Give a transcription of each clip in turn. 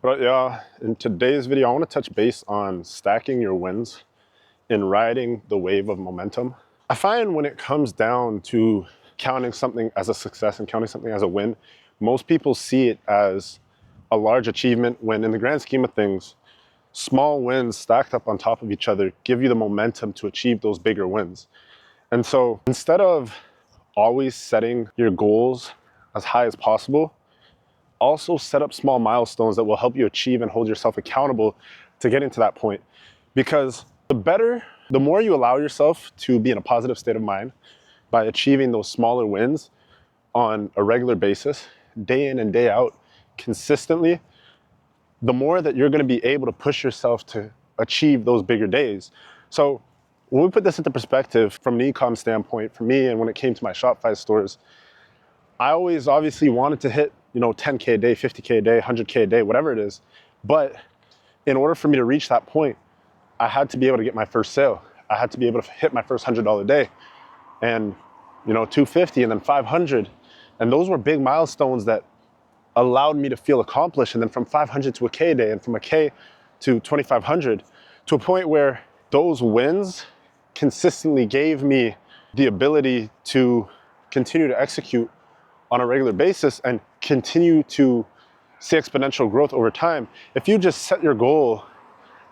But yeah, in today's video, I want to touch base on stacking your wins and riding the wave of momentum. I find when it comes down to counting something as a success and counting something as a win, most people see it as a large achievement when in the grand scheme of things, small wins stacked up on top of each other give you the momentum to achieve those bigger wins. And so instead of always setting your goals as high as possible, also set up small milestones that will help you achieve and hold yourself accountable to getting to that point. Because the more you allow yourself to be in a positive state of mind by achieving those smaller wins on a regular basis, day in and day out, consistently, the more that you're going to be able to push yourself to achieve those bigger days. So when we put this into perspective from an e-com standpoint, for me, and when it came to my Shopify stores, I always obviously wanted to hit 10K a day, 50K a day, 100K a day, whatever it is. But in order for me to reach that point, I had to be able to get my first sale. I had to be able to hit my first $100 day and, $250 and then $500. And those were big milestones that allowed me to feel accomplished. And then from $500 to a K a day and from a K to $2,500 to a point where those wins consistently gave me the ability to continue to execute on a regular basis and continue to see exponential growth over time. If you just set your goal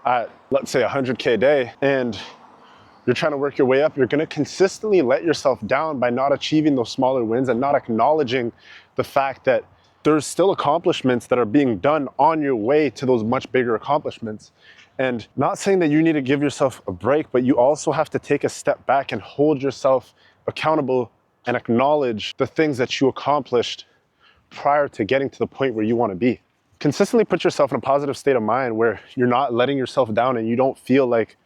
at, let's say, 100K a day and you're trying to work your way up, you're going to consistently let yourself down by not achieving those smaller wins and not acknowledging the fact that there's still accomplishments that are being done on your way to those much bigger accomplishments. And not saying that you need to give yourself a break, but you also have to take a step back and hold yourself accountable and acknowledge the things that you accomplished prior to getting to the point where you want to be. Consistently put yourself in a positive state of mind where you're not letting yourself down and you don't feel like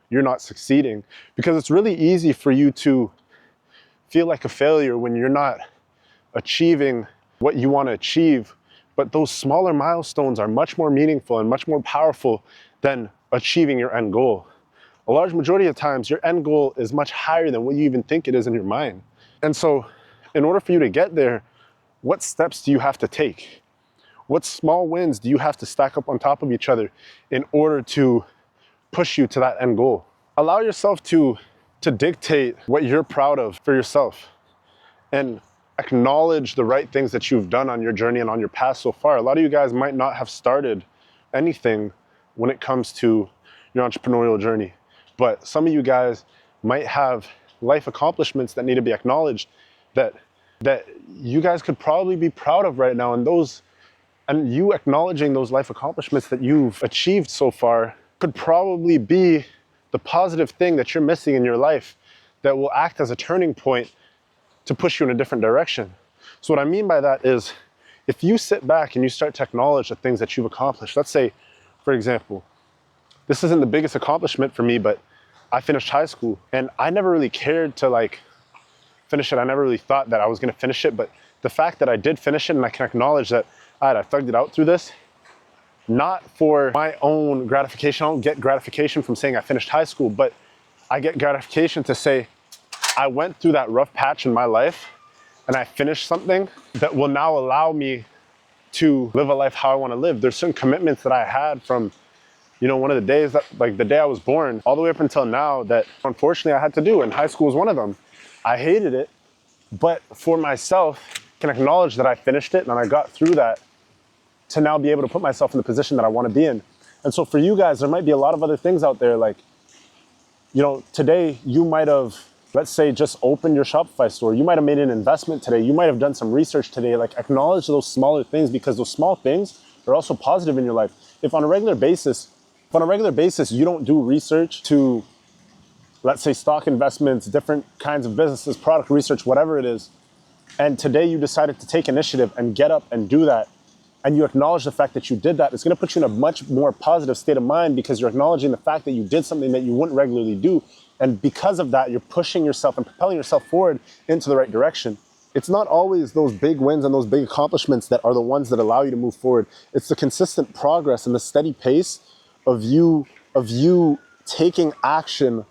you're not succeeding, because it's really easy for you to feel like a failure when you're not achieving what you want to achieve. But those smaller milestones are much more meaningful and much more powerful than achieving your end goal. A large majority of times, your end goal is much higher than what you even think it is in your mind. And so in order for you to get there, what steps do you have to take? What small wins do you have to stack up on top of each other in order to push you to that end goal? Allow yourself to dictate what you're proud of for yourself and acknowledge the right things that you've done on your journey and on your path so far. A lot of you guys might not have started anything when it comes to your entrepreneurial journey, but some of you guys might have life accomplishments that need to be acknowledged that you guys could probably be proud of right now. And you acknowledging those life accomplishments that you've achieved so far could probably be the positive thing that you're missing in your life that will act as a turning point to push you in a different direction. So what I mean by that is, if you sit back and you start to acknowledge the things that you've accomplished, let's say, for example, this isn't the biggest accomplishment for me, but I finished high school and I never really cared to finish it. I never really thought that I was going to finish it, but the fact that I did finish it and I can acknowledge that I thugged it out through this, not for my own gratification. I don't get gratification from saying I finished high school, but I get gratification to say I went through that rough patch in my life and I finished something that will now allow me to live a life how I want to live. There's certain commitments that I had from one of the days that, the day I was born, all the way up until now, that unfortunately I had to do, and high school was one of them. I hated it, but for myself, I can acknowledge that I finished it and I got through that to now be able to put myself in the position that I want to be in. And so for you guys, there might be a lot of other things out there. Today you might have, let's say, just opened your Shopify store. You might have made an investment today. You might have done some research today. Acknowledge those smaller things, because those small things are also positive in your life. If on a regular basis you don't do research to, let's say, stock investments, different kinds of businesses, product research, whatever it is, and today you decided to take initiative and get up and do that, and you acknowledge the fact that you did that, it's going to put you in a much more positive state of mind, because you're acknowledging the fact that you did something that you wouldn't regularly do. And because of that, you're pushing yourself and propelling yourself forward into the right direction. It's not always those big wins and those big accomplishments that are the ones that allow you to move forward. It's the consistent progress and the steady pace of you taking action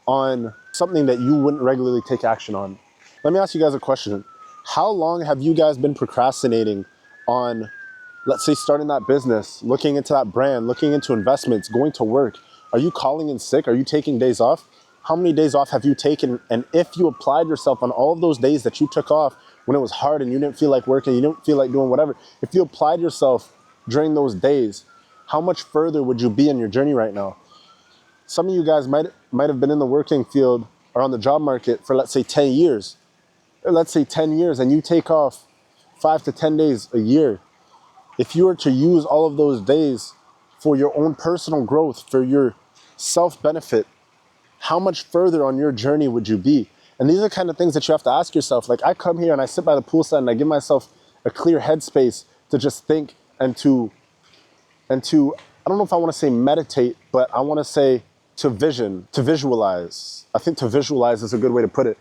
on something that you wouldn't regularly take action on. Let me ask you guys a question. How long have you guys been procrastinating on let's say starting that business, looking into that brand, looking into investments, going to work. Are you calling in sick? Are you taking days off? How many days off have you taken? And if you applied yourself on all of those days that you took off when it was hard and you didn't feel like working, you didn't feel like doing whatever, if you applied yourself during those days, how much further would you be in your journey right now? Some of you guys might have been in the working field or on the job market for, let's say, 10 years. Let's say 10 years, and you take off 5 to 10 days a year. If you were to use all of those days for your own personal growth, for your self-benefit, how much further on your journey would you be? And these are the kind of things that you have to ask yourself. Like, I come here and I sit by the poolside and I give myself a clear headspace to just think and to I don't know if I want to say meditate, but I want to say to visualize. I think to visualize is a good way to put it.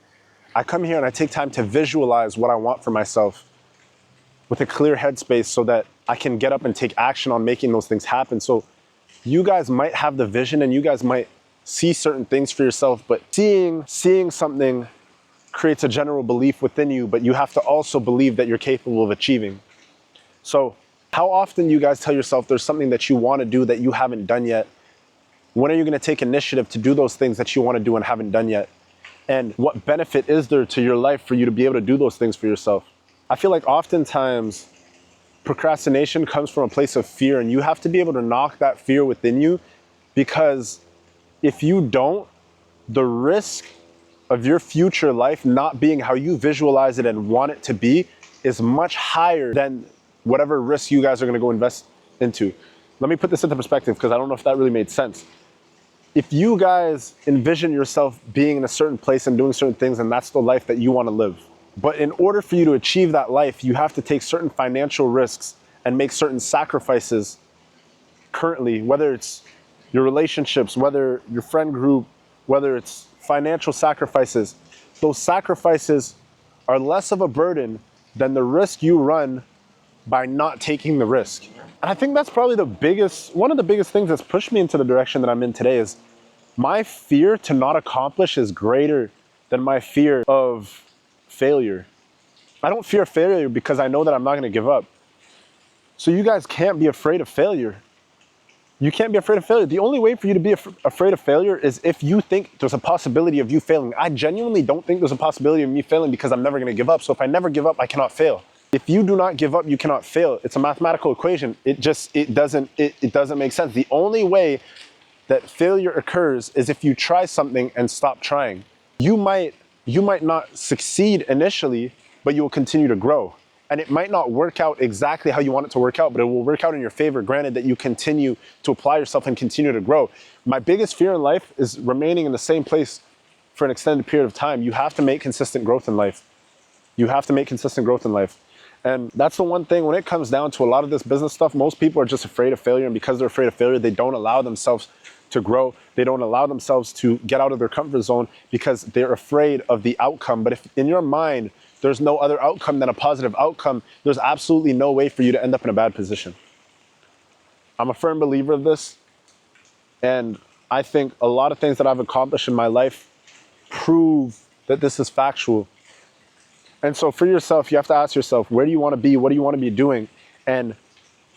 I come here and I take time to visualize what I want for myself with a clear headspace so that I can get up and take action on making those things happen. So you guys might have the vision and you guys might see certain things for yourself, but seeing something creates a general belief within you, but you have to also believe that you're capable of achieving. So how often you guys tell yourself there's something that you want to do that you haven't done yet? When are you going to take initiative to do those things that you want to do and haven't done yet? And what benefit is there to your life for you to be able to do those things for yourself? I feel like oftentimes procrastination comes from a place of fear, and you have to be able to knock that fear within you, because if you don't, the risk of your future life not being how you visualize it and want it to be is much higher than whatever risk you guys are going to go invest into. Let me put this into perspective, because I don't know if that really made sense. If you guys envision yourself being in a certain place and doing certain things, and that's the life that you want to live, but in order for you to achieve that life, you have to take certain financial risks and make certain sacrifices currently, whether it's your relationships, whether your friend group, whether it's financial sacrifices. Those sacrifices are less of a burden than the risk you run by not taking the risk. And I think that's probably one of the biggest things that's pushed me into the direction that I'm in today is my fear to not accomplish is greater than my fear of failure. I don't fear failure because I know that I'm not going to give up. So you guys can't be afraid of failure. You can't be afraid of failure. The only way for you to be afraid of failure is if you think there's a possibility of you failing. I genuinely don't think there's a possibility of me failing because I'm never going to give up. So if I never give up, I cannot fail. If you do not give up, you cannot fail. It's a mathematical equation. It doesn't make sense. The only way that failure occurs is if you try something and stop trying. You might not succeed initially, but you will continue to grow. And it might not work out exactly how you want it to work out, but it will work out in your favor, granted that you continue to apply yourself and continue to grow. My biggest fear in life is remaining in the same place for an extended period of time. You have to make consistent growth in life. You have to make consistent growth in life. And that's the one thing when it comes down to a lot of this business stuff, most people are just afraid of failure. And because they're afraid of failure, they don't allow themselves to grow. They don't allow themselves to get out of their comfort zone because they're afraid of the outcome. But if in your mind, there's no other outcome than a positive outcome, there's absolutely no way for you to end up in a bad position. I'm a firm believer of this. And I think a lot of things that I've accomplished in my life prove that this is factual. And so for yourself, you have to ask yourself, where do you want to be? What do you want to be doing? And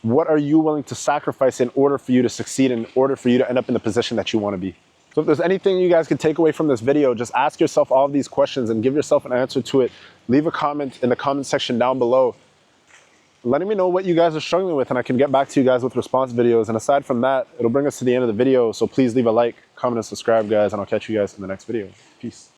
what are you willing to sacrifice in order for you to succeed, in order for you to end up in the position that you want to be? So if there's anything you guys can take away from this video, just ask yourself all of these questions and give yourself an answer to it. Leave a comment in the comment section down below, letting me know what you guys are struggling with, and I can get back to you guys with response videos. And aside from that, it'll bring us to the end of the video. So please leave a like, comment, and subscribe, guys, and I'll catch you guys in the next video. Peace.